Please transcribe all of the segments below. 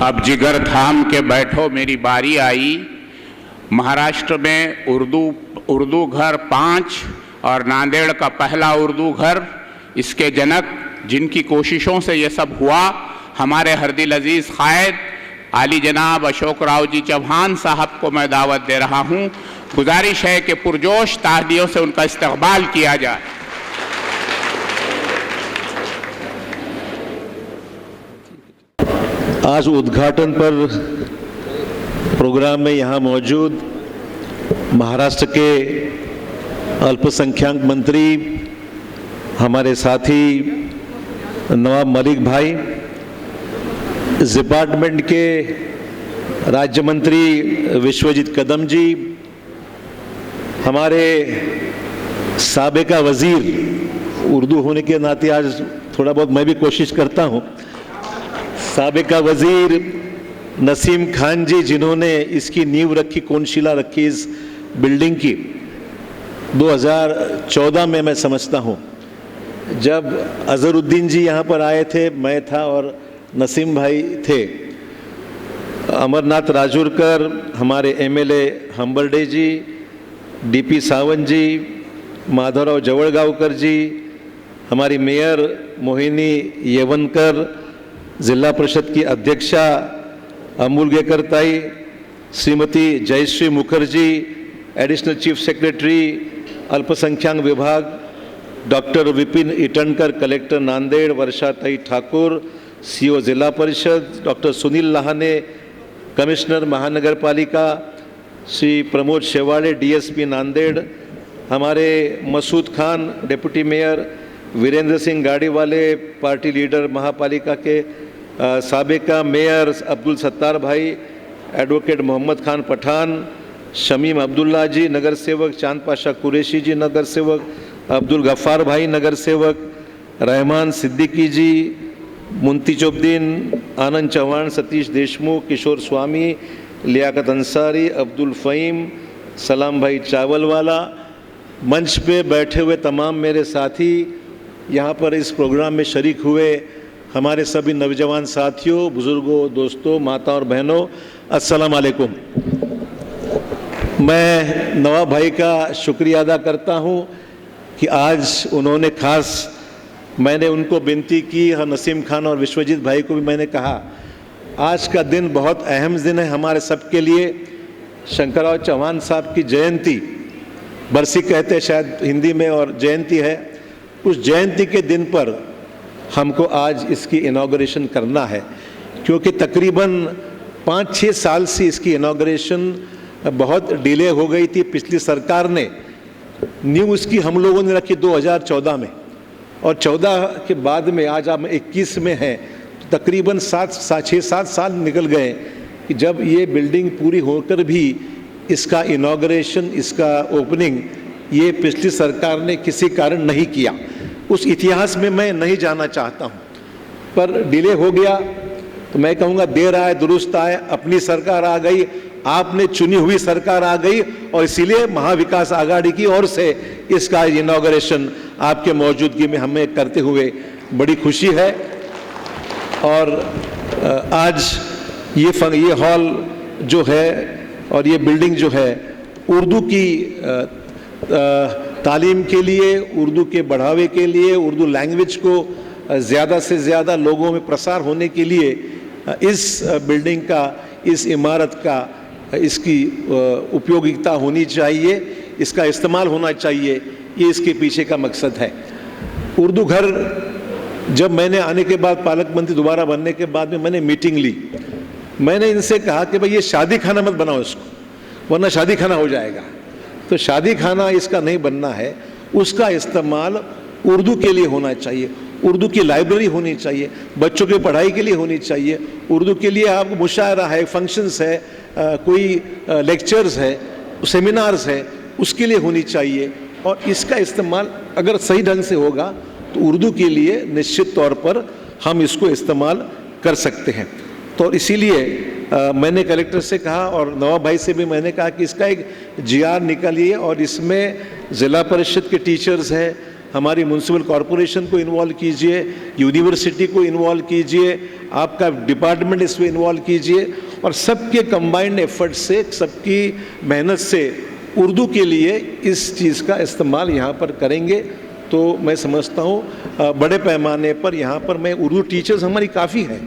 अब जिगर थाम के बैठो मेरी बारी आई। महाराष्ट्र में उर्दू घर 5 और नांदेड़ का पहला उर्दू घर, इसके जनक जिनकी कोशिशों से ये सब हुआ, हमारे हरदिल अजीज़ क़ायद आली जनाब अशोक राव जी चौहान साहब को मैं दावत दे रहा हूँ। गुजारिश है कि पुरजोश तालियों से उनका इस्तकबाल किया जाए। आज उद्घाटन पर प्रोग्राम में यहाँ मौजूद महाराष्ट्र के अल्पसंख्यक मंत्री हमारे साथी नवाब मलिक भाई, इस डिपार्टमेंट के राज्य मंत्री विश्वजीत कदम जी, हमारे साबिका वज़ीर, उर्दू होने के नाते आज थोड़ा बहुत मैं भी कोशिश करता हूँ, साबिका वज़ीर नसीम खान जी, जिन्होंने इसकी नींव रखी, कोनशिला रखी इस बिल्डिंग की 2014 में। मैं समझता हूँ जब अज़हरुद्दीन जी यहाँ पर आए थे, मैं था और नसीम भाई थे। अमरनाथ राजूरकर, हमारे एमएलए हम्बर्डे जी, डीपी सावंत जी, माधवराव जवळगावकर जी, हमारी मेयर मोहिनी येवनकर, जिला परिषद की अध्यक्षा Amulgekar Tai, Shrimati Jayashree Mukherjee, additional chief secretary अल्पसंख्यक विभाग doctor Vipin Itankar, collector Nanded Varshatai Thakur, CO Zilla Parishad doctor Sunil Lahane, commissioner महानगर पालिका श्री प्रमोद शेवाड़े, डीएसपी नांदेड़, हमारे मसूद खान डिप्टी मेयर, वीरेंद्र सिंह गाड़ी वाले, पार्टी लीडर महापालिका के, साबिका मेयर अब्दुल सत्तार भाई, एडवोकेट मोहम्मद खान पठान, शमीम अब्दुल्ला जी नगर सेवक, चांद पाशा कुरैशी जी नगर सेवक, अब्दुल गफ्फार भाई नगर सेवक, रहमान सिद्दीकी जी, मुंतिजोद्दीन, आनंद चौहान, सतीश देशमुख, किशोर स्वामी, लियाकत अंसारी, अब्दुल फ़हीम, सलाम भाई चावलवाला, मंच पे बैठे हुए तमाम मेरे साथी, यहाँ पर इस प्रोग्राम में शरीक हुए हमारे सभी नौजवान साथियों, बुज़ुर्गों, दोस्तों, माता और बहनों, अस्सलाम वालेकुम। मैं नवाब भाई का शुक्रिया अदा करता हूँ कि आज उन्होंने मैंने उनको विनती की, नसीम खान और विश्वजीत भाई को भी मैंने कहा, आज का दिन बहुत अहम दिन है हमारे सबके लिए। शंकरराव चौहान साहब की जयंती, बरसी कहते हैं शायद हिंदी में, और जयंती है। उस जयंती के दिन पर हमको आज इसकी इनॉग्रेशन करना है, क्योंकि तकरीबन 5-6 साल से इसकी इनॉग्रेशन बहुत डिले हो गई थी। पिछली सरकार ने न्यू इसकी हम लोगों ने रखी 2014 में, और 14 के बाद में आज हम 21 में हैं, तो तकरीबन 6-7 साल निकल गए कि जब ये बिल्डिंग पूरी होकर भी इसका इनॉग्रेशन, इसका ओपनिंग ये पिछली सरकार ने किसी कारण नहीं किया। उस इतिहास में मैं नहीं जाना चाहता हूँ, पर डिले हो गया तो मैं कहूँगा देर आए दुरुस्त आए। अपनी सरकार आ गई, आपने चुनी हुई सरकार आ गई, और इसीलिए महाविकास आघाड़ी की ओर से इसका इनॉग्रेशन आपके मौजूदगी में हमें करते हुए बड़ी खुशी है। और आज ये हॉल जो है और ये बिल्डिंग जो है, उर्दू की तालीम के लिए, उर्दू के बढ़ावे के लिए, उर्दू लैंग्वेज को ज़्यादा से ज़्यादा लोगों में प्रसार होने के लिए इस बिल्डिंग का, इस इमारत का, इसकी उपयोगिता होनी चाहिए, इसका इस्तेमाल होना चाहिए, ये इसके पीछे का मकसद है। उर्दू घर जब मैंने आने के बाद, पालक मंत्री दोबारा बनने के बाद में मैंने मीटिंग ली, मैंने इनसे कहा कि भाई ये शादी खाना मत बनाओ इसको, वरना शादी खाना हो जाएगा। तो शादी खाना इसका नहीं बनना है, उसका इस्तेमाल उर्दू के लिए होना चाहिए। उर्दू की लाइब्रेरी होनी चाहिए, बच्चों की पढ़ाई के लिए होनी चाहिए, उर्दू के लिए आपको मुशायरा है, फंक्शंस है, कोई लेक्चर्स है, सेमिनार्स है, उसके लिए होनी चाहिए। और इसका इस्तेमाल अगर सही ढंग से होगा तो उर्दू के लिए निश्चित तौर पर हम इसको इस्तेमाल कर सकते हैं। तो इसीलिए मैंने कलेक्टर से कहा और नवाब भाई से भी मैंने कहा कि इसका एक जीआर निकालिए, और इसमें ज़िला परिषद के टीचर्स हैं, हमारी म्यूनसिपल कॉरपोरेशन को इन्वॉल्व कीजिए, यूनिवर्सिटी को इन्वॉल्व कीजिए, आपका डिपार्टमेंट इसमें इन्वॉल्व कीजिए और सबके कंबाइंड एफर्ट से, सबकी मेहनत से उर्दू के लिए इस चीज़ का इस्तेमाल यहाँ पर करेंगे तो मैं समझता हूँ बड़े पैमाने पर यहाँ पर मैं उर्दू टीचर्स हमारी काफ़ी हैं,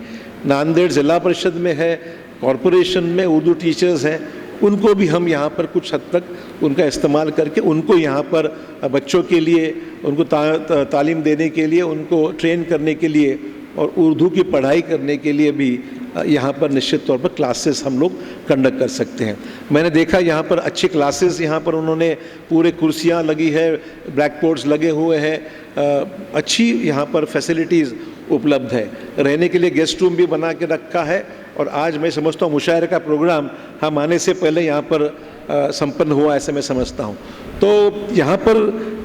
नांदेड़ ज़िला परिषद में है, कॉरपोरेशन में उर्दू टीचर्स हैं, उनको भी हम यहाँ पर कुछ हद तक उनका इस्तेमाल करके उनको यहाँ पर बच्चों के लिए उनको तालीम देने के लिए, उनको ट्रेन करने के लिए और उर्दू की पढ़ाई करने के लिए भी यहाँ पर निश्चित तौर पर क्लासेस हम लोग कंडक्ट कर सकते हैं। मैंने देखा यहाँ पर अच्छी क्लासेस, यहाँ पर उन्होंने पूरे कुर्सियाँ लगी है, ब्लैक बोर्ड्स लगे हुए हैं, अच्छी यहाँ पर फैसिलिटीज़ उपलब्ध है, रहने के लिए गेस्ट रूम भी बना के रखा है और आज मैं समझता हूँ मुशायरे का प्रोग्राम हम आने से पहले यहाँ पर संपन्न हुआ ऐसे मैं समझता हूँ। तो यहाँ पर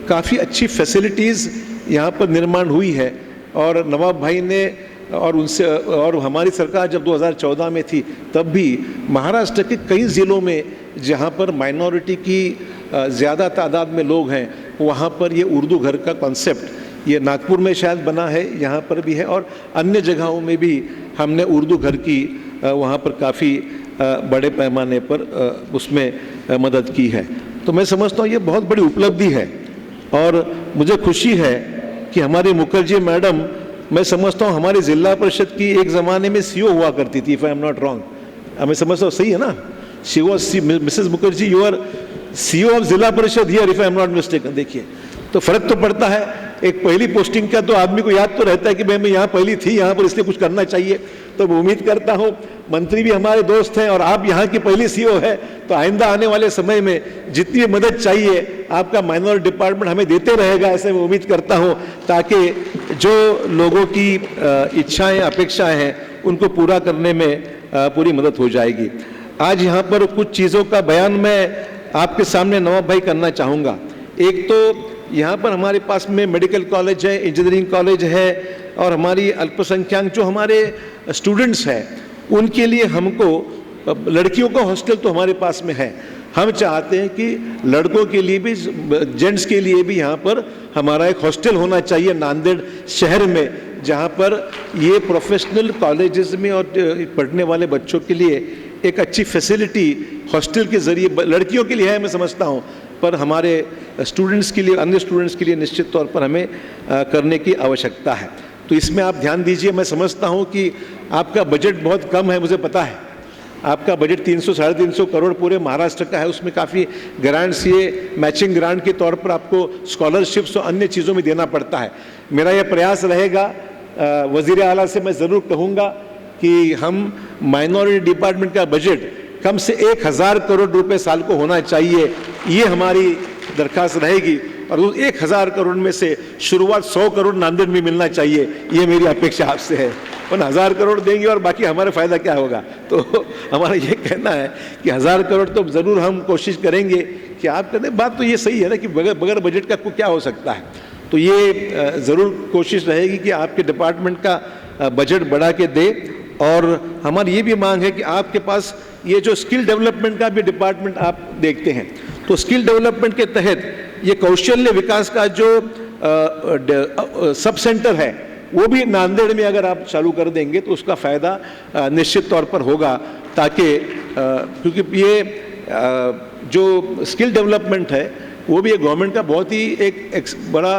काफ़ी अच्छी फैसिलिटीज़ यहाँ पर निर्माण हुई है और नवाब भाई ने और उनसे और हमारी सरकार जब 2014 में थी तब भी महाराष्ट्र के कई ज़िलों में जहाँ पर माइनॉरिटी की ज़्यादा तादाद में लोग हैं वहाँ पर ये उर्दू घर का कॉन्सेप्ट ये नागपुर में शायद बना है, यहाँ पर भी है और अन्य जगहों में भी हमने उर्दू घर की वहाँ पर काफ़ी बड़े पैमाने पर उसमें मदद की है। तो मैं समझता हूँ ये बहुत बड़ी उपलब्धि है और मुझे खुशी है कि हमारी मुखर्जी मैडम, मैं समझता हूँ हमारी जिला परिषद की एक ज़माने में सीईओ हुआ करती थी, if I am not wrong, मैं समझता हूँ सही है ना, she was Mrs Mukherjee you are CEO of Zila Parishad here if I am not mistaken. देखिए तो फर्क तो पड़ता है, एक पहली पोस्टिंग का तो आदमी को याद तो रहता है कि मैं यहाँ पहली थी यहाँ पर इसलिए कुछ करना चाहिए। तो मैं उम्मीद करता हूँ मंत्री भी हमारे दोस्त हैं और आप यहाँ की पहली सीईओ है तो आइंदा आने वाले समय में जितनी मदद चाहिए आपका माइनॉरिटी डिपार्टमेंट हमें देते रहेगा, ऐसे मैं उम्मीद करता हूँ, ताकि जो लोगों की इच्छाएं अपेक्षाएं हैं उनको पूरा करने में पूरी मदद हो जाएगी। आज यहाँ पर कुछ चीज़ों का बयान मैं आपके सामने नवाब भाई करना चाहूँगा। एक तो यहाँ पर हमारे पास में मेडिकल कॉलेज है, इंजीनियरिंग कॉलेज है और हमारी अल्पसंख्यक जो हमारे स्टूडेंट्स हैं उनके लिए हमको लड़कियों का हॉस्टल तो हमारे पास में है, हम चाहते हैं कि लड़कों के लिए भी, जेंट्स के लिए भी यहाँ पर हमारा एक हॉस्टल होना चाहिए नांदेड़ शहर में, जहाँ पर ये प्रोफेशनल कॉलेजेस में और पढ़ने वाले बच्चों के लिए एक अच्छी फैसिलिटी हॉस्टल के ज़रिए लड़कियों के लिए है मैं समझता हूँ, पर हमारे स्टूडेंट्स के लिए, अन्य स्टूडेंट्स के लिए निश्चित तौर पर हमें करने की आवश्यकता है। तो इसमें आप ध्यान दीजिए। मैं समझता हूँ कि आपका बजट बहुत कम है, मुझे पता है आपका बजट 300-350 करोड़ पूरे महाराष्ट्र का है, उसमें काफ़ी ग्रांट्स, ये मैचिंग ग्रांट के तौर पर आपको स्कॉलरशिप्स और अन्य चीज़ों में देना पड़ता है। मेरा यह प्रयास रहेगा, वज़ीर आला से मैं ज़रूर कहूँगा कि हम माइनॉरिटी डिपार्टमेंट का बजट कम से 1000 करोड़ रुपए साल को होना चाहिए, ये हमारी दरख्वास्त रहेगी और उस 1000 करोड़ में से शुरुआत 100 करोड़ नांदेड़ में मिलना चाहिए, ये मेरी अपेक्षा आपसे है। 1000 करोड़ देंगे और बाकी हमारा फ़ायदा क्या होगा। तो हमारा ये कहना है कि 1000 करोड़ तो ज़रूर हम कोशिश करेंगे कि आप कहते हैं, बात तो ये सही है ना कि बगैर बजट का क्या हो सकता है। तो ये ज़रूर कोशिश रहेगी कि आपके डिपार्टमेंट का बजट बढ़ा के दे। और हमारी ये भी मांग है कि आपके पास ये जो स्किल डेवलपमेंट का भी डिपार्टमेंट आप देखते हैं, तो स्किल डेवलपमेंट के तहत ये कौशल्य विकास का जो सब सेंटर है वो भी नांदेड़ में अगर आप चालू कर देंगे तो उसका फ़ायदा निश्चित तौर पर होगा, ताकि क्योंकि ये जो स्किल डेवलपमेंट है वो भी एक गवर्नमेंट का बहुत ही एक बड़ा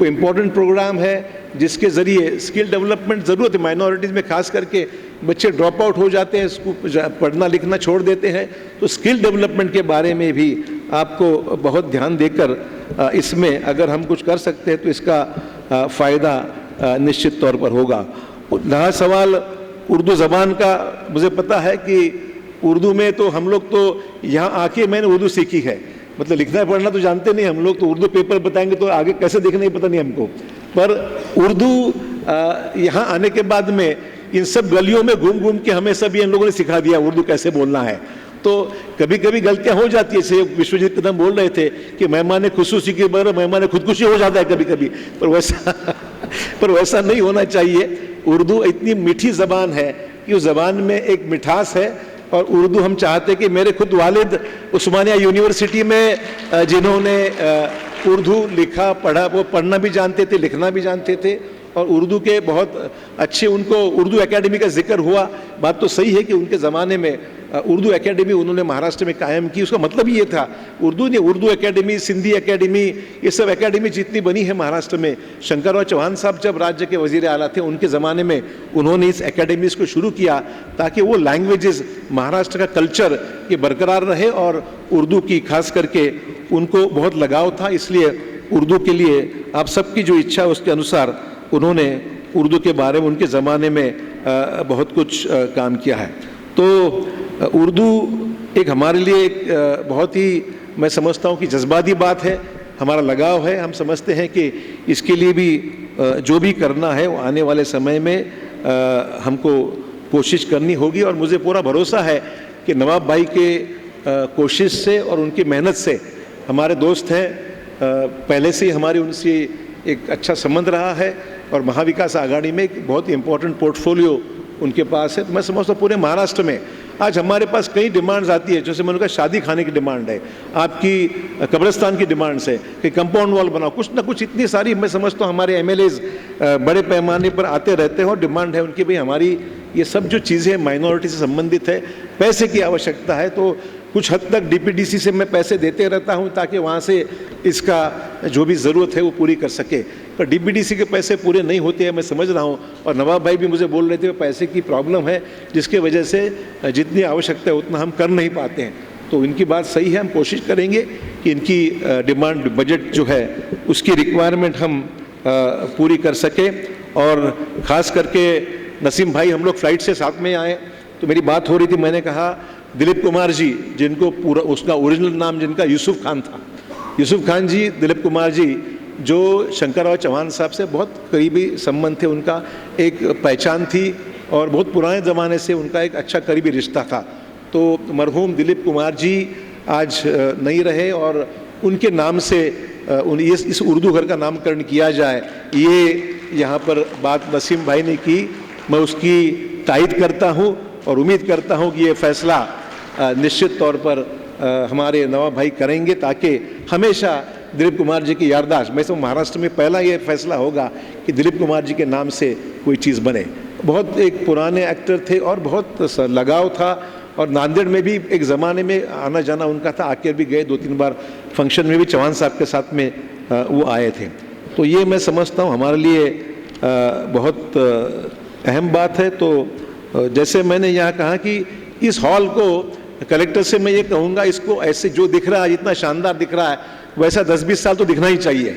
इम्पोर्टेंट प्रोग्राम है, जिसके ज़रिए स्किल डेवलपमेंट ज़रूरत है। माइनॉरिटीज़ में खास करके बच्चे ड्रॉप आउट हो जाते हैं, स्कूल पढ़ना लिखना छोड़ देते हैं, तो स्किल डेवलपमेंट के बारे में भी आपको बहुत ध्यान देकर इसमें अगर हम कुछ कर सकते हैं तो इसका फ़ायदा निश्चित तौर पर होगा। रहा सवाल उर्दू ज़बान का, मुझे पता है कि उर्दू में तो हम लोग तो यहाँ आके मैंने उर्दू सीखी है, मतलब लिखना पढ़ना तो जानते नहीं हम लोग, तो उर्दू पेपर बताएंगे तो आगे कैसे देखना ही पता नहीं हमको। पर उर्दू यहाँ आने के बाद में इन सब गलियों में घूम घूम के हमें सब इन लोगों ने सिखा दिया उर्दू कैसे बोलना है। तो कभी कभी गलतियाँ हो जाती है, जैसे विश्वजीत कदम बोल रहे थे कि मेहमान खुशूसी के बगैर मेहमान खुदकुशी हो जाता है कभी कभी, पर वैसा नहीं होना चाहिए। उर्दू इतनी मीठी ज़बान है कि उस ज़बान में एक मिठास है, और उर्दू हम चाहते कि मेरे खुद वालिद उस्मानिया यूनिवर्सिटी में जिन्होंने उर्दू लिखा पढ़ा, वो पढ़ना भी जानते थे, लिखना भी जानते थे, और उर्दू के बहुत अच्छे, उनको उर्दू एकेडमी का जिक्र हुआ। बात तो सही है कि उनके ज़माने में उर्दू एकेडमी उन्होंने महाराष्ट्र में कायम की। उसका मतलब ही ये था, उर्दू एकेडमी, सिंधी एकेडमी, ये सब एकेडमी जितनी बनी है महाराष्ट्र में, शंकरराव चौहान साहब जब राज्य के वजीर आला थे उनके ज़माने में उन्होंने इस एकेडमीज़ को शुरू किया ताकि वो लैंग्वेजेस, महाराष्ट्र का कल्चर ये बरकरार रहे। और उर्दू की खास करके उनको बहुत लगाव था, इसलिए उर्दू के लिए आप सबकी जो इच्छा है उसके अनुसार उन्होंने उर्दू के बारे में उनके ज़माने में बहुत कुछ काम किया है। तो उर्दू एक हमारे लिए एक बहुत ही, मैं समझता हूँ कि जज्बाती बात है, हमारा लगाव है। हम समझते हैं कि इसके लिए भी जो भी करना है वो आने वाले समय में हमको कोशिश करनी होगी। और मुझे पूरा भरोसा है कि नवाब भाई के कोशिश से और उनकी मेहनत से, हमारे दोस्त हैं, पहले से ही हमारी उनसे एक अच्छा संबंध रहा है, और महाविकास आघाड़ी में एक बहुत इम्पोर्टेंट पोर्टफोलियो उनके पास है। तो मैं समझता हूँ पूरे महाराष्ट्र में आज हमारे पास कई डिमांड्स आती है, जैसे मैंने कहा शादी खाने की डिमांड है, आपकी कब्रिस्तान की डिमांड्स है कि कंपाउंड वॉल बनाओ, कुछ ना कुछ इतनी सारी, मैं समझता हूँ हमारे एमएलएज बड़े पैमाने पर आते रहते हैं और डिमांड है उनकी, भाई हमारी ये सब जो चीज़ें माइनॉरिटी से संबंधित है, पैसे की आवश्यकता है। तो कुछ हद तक डीपीडीसी से मैं पैसे देते रहता हूं ताकि वहां से इसका जो भी ज़रूरत है वो पूरी कर सके, पर डीपीडीसी के पैसे पूरे नहीं होते हैं, मैं समझ रहा हूं। और नवाब भाई भी मुझे बोल रहे थे पैसे की प्रॉब्लम है, जिसके वजह से जितनी आवश्यकता है उतना हम कर नहीं पाते हैं। तो इनकी बात सही है, हम कोशिश करेंगे कि इनकी डिमांड बजट जो है उसकी रिक्वायरमेंट हम पूरी कर सकें। और ख़ास करके नसीम भाई, हम लोग फ़्लाइट से साथ में आए तो मेरी बात हो रही थी, मैंने कहा दिलीप कुमार जी, जिनको पूरा उसका ओरिजिनल नाम जिनका यूसुफ खान था, यूसुफ खान जी, दिलीप कुमार जी, जो शंकरराव चौहान साहब से बहुत करीबी संबंध थे, उनका एक पहचान थी और बहुत पुराने ज़माने से उनका एक अच्छा करीबी रिश्ता था। तो मरहूम दिलीप कुमार जी आज नहीं रहे और उनके नाम से इस उर्दू घर का नामकरण किया जाए, ये यहाँ पर बात नसीम भाई ने की, मैं उसकी तायद करता हूँ और उम्मीद करता हूँ कि ये फैसला निश्चित तौर पर हमारे नवाब भाई करेंगे ताकि हमेशा दिलीप कुमार जी की याददाश्त, मैं समझ महाराष्ट्र में पहला ये फैसला होगा कि दिलीप कुमार जी के नाम से कोई चीज़ बने। बहुत एक पुराने एक्टर थे और बहुत लगाव था, और नांदेड़ में भी एक ज़माने में आना जाना उनका था, आकर भी गए 2-3 बार फंक्शन में भी चौहान साहब के साथ में वो आए थे। तो ये मैं समझता हूँ हमारे लिए बहुत अहम बात है। तो जैसे मैंने यहाँ कहा कि इस हॉल को कलेक्टर से मैं ये कहूँगा, इसको ऐसे जो दिख रहा है, इतना शानदार दिख रहा है, वैसा 10-20 साल तो दिखना ही चाहिए।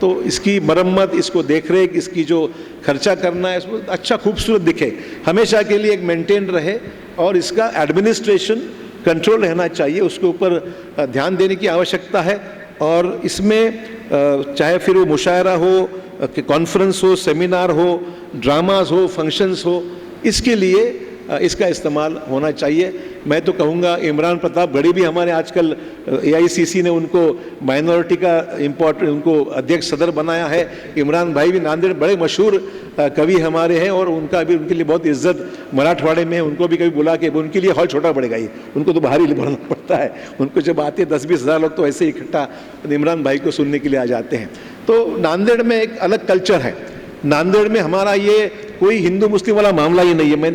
तो इसकी मरम्मत, इसको देख रेख, इसकी जो खर्चा करना है, इसको अच्छा खूबसूरत दिखे, हमेशा के लिए एक मेंटेन रहे, और इसका एडमिनिस्ट्रेशन कंट्रोल रहना चाहिए, उसके ऊपर ध्यान देने की आवश्यकता है। और इसमें चाहे फिर वो मुशायरा हो, कॉन्फ्रेंस हो, सेमिनार हो, ड्रामाज हो, फंक्शंस हो, इसके लिए इसका इस्तेमाल होना चाहिए। मैं तो कहूँगा इमरान प्रतापगढ़ी भी हमारे आजकल AICC ने उनको माइनॉरिटी का उनको अध्यक्ष सदर बनाया है। इमरान भाई भी नांदेड़ बड़े मशहूर कवि हमारे हैं, और उनका भी उनके लिए बहुत इज्जत मराठवाड़े में, उनको भी कभी बुला के, उनके लिए हॉल छोटा पड़ेगा ही, उनको तो बाहर ही भरना पड़ता है, उनको जब आते 10-20 हज़ार लोग तो ऐसे ही इकट्ठा इमरान भाई को सुनने के लिए आ जाते हैं। तो नांदेड़ में एक अलग कल्चर है, नांदेड़ में हमारा ये कोई हिंदू मुस्लिम वाला मामला ही नहीं है। मैं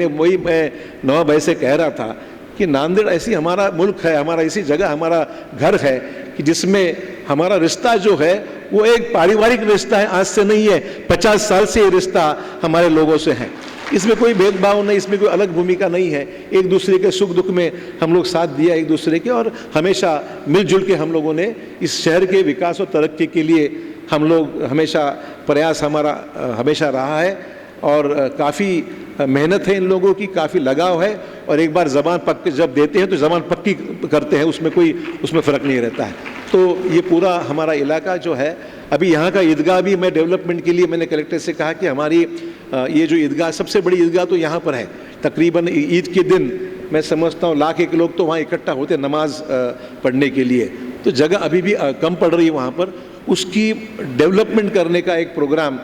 नवाब भाई से कह रहा था कि नांदेड़ ऐसी हमारा मुल्क है, हमारा ऐसी जगह, हमारा घर है कि जिसमें हमारा रिश्ता जो है वो एक पारिवारिक रिश्ता है, आज से नहीं है, 50 साल से ये रिश्ता हमारे लोगों से है। इसमें कोई भेदभाव नहीं, इसमें कोई अलग भूमिका नहीं है, एक दूसरे के सुख दुख में हम लोग साथ दिया एक दूसरे के, और हमेशा मिलजुल के हम लोगों ने इस शहर के विकास और तरक्की के लिए हम लोग हमेशा प्रयास हमारा हमेशा रहा है। और काफ़ी मेहनत है इन लोगों की, काफ़ी लगाव है, और एक बार ज़बान पक्की जब देते हैं तो ज़बान पक्की करते हैं, उसमें फ़र्क नहीं रहता है। तो ये पूरा हमारा इलाका जो है, अभी यहाँ का ईदगाह भी मैं डेवलपमेंट के लिए मैंने कलेक्टर से कहा कि हमारी ये जो ईदगाह, सबसे बड़ी ईदगाह तो यहाँ पर है, तकरीबन ईद के दिन मैं समझता हूँ 1,00,000 लोग तो वहाँ इकट्ठा होते नमाज पढ़ने के लिए। तो जगह अभी भी कम पड़ रही है वहाँ पर, उसकी डेवलपमेंट करने का एक प्रोग्राम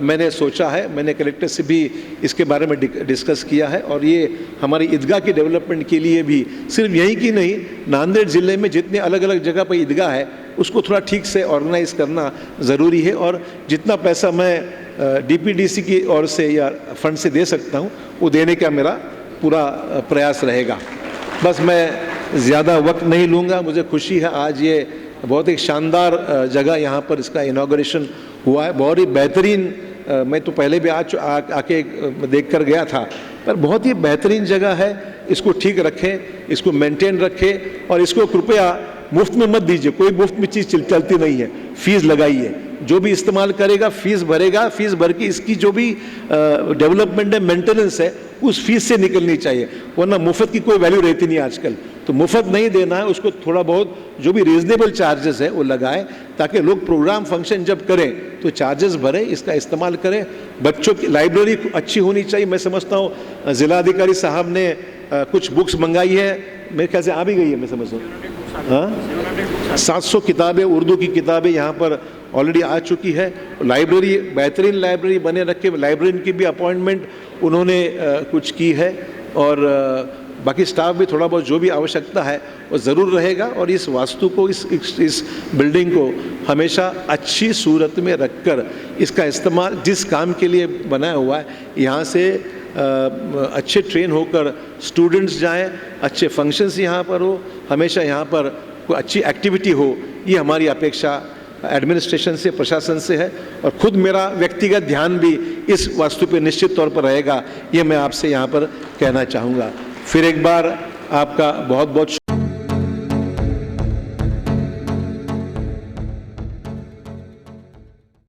मैंने सोचा है, मैंने कलेक्टर से भी इसके बारे में डिस्कस किया है। और ये हमारी ईदगाह की डेवलपमेंट के लिए भी, सिर्फ यहीं की नहीं, नांदेड़ ज़िले में जितने अलग अलग जगह पर ईदगाह है उसको थोड़ा ठीक से ऑर्गेनाइज करना ज़रूरी है। और जितना पैसा मैं डीपीडीसी की ओर से या फंड से दे सकता हूँ वो देने का मेरा पूरा प्रयास रहेगा। बस मैं ज़्यादा वक्त नहीं लूँगा। मुझे खुशी है आज ये बहुत एक शानदार जगह यहाँ पर इसका इनॉग्रेशन हुआ है। बहुत ही बेहतरीन, मैं तो पहले भी आके देख कर गया था, पर बहुत ही बेहतरीन जगह है। इसको ठीक रखें, इसको मेंटेन रखें और इसको कृपया मुफ्त में मत दीजिए। कोई मुफ्त में चीज़ चलती नहीं है, फीस लगाइए। जो भी इस्तेमाल करेगा फीस भरेगा, फीस भर के इसकी जो भी डेवलपमेंट है, मेंटेनेंस है, उस फीस से निकलनी चाहिए, वरना मुफ्त की कोई वैल्यू रहती नहीं आजकल। तो मुफ्त नहीं देना है, उसको थोड़ा बहुत जो भी रीजनेबल चार्जेस है वो लगाएं, ताकि लोग प्रोग्राम फंक्शन जब करें तो चार्जेस भरें, इसका इस्तेमाल करें। बच्चों की लाइब्रेरी अच्छी होनी चाहिए। मैं समझता हूँ जिलाधिकारी साहब ने कुछ बुक्स मंगाई है, मेरे ख्याल से आ भी गई है, मैं समझता हूँ। हाँ, 700 किताबें, उर्दू की किताबें यहाँ पर ऑलरेडी आ चुकी है। लाइब्रेरी, बेहतरीन लाइब्रेरी बने रखे, लाइब्रेरियन की भी अपॉइंटमेंट उन्होंने कुछ की है। और बाकी स्टाफ भी थोड़ा बहुत जो भी आवश्यकता है वो ज़रूर रहेगा। और इस वास्तु को, इस बिल्डिंग को हमेशा अच्छी सूरत में रखकर इसका इस्तेमाल जिस काम के लिए बनाया हुआ है, यहाँ से अच्छे ट्रेन होकर स्टूडेंट्स जाएं, अच्छे फंक्शंस यहाँ पर हो, हमेशा यहाँ पर कोई अच्छी एक्टिविटी हो, ये हमारी अपेक्षा एडमिनिस्ट्रेशन से, प्रशासन से है। और खुद मेरा व्यक्तिगत ध्यान भी इस वास्तु पे निश्चित तौर पर रहेगा, ये मैं आपसे यहाँ पर कहना चाहूँगा। फिर एक बार आपका बहुत बहुत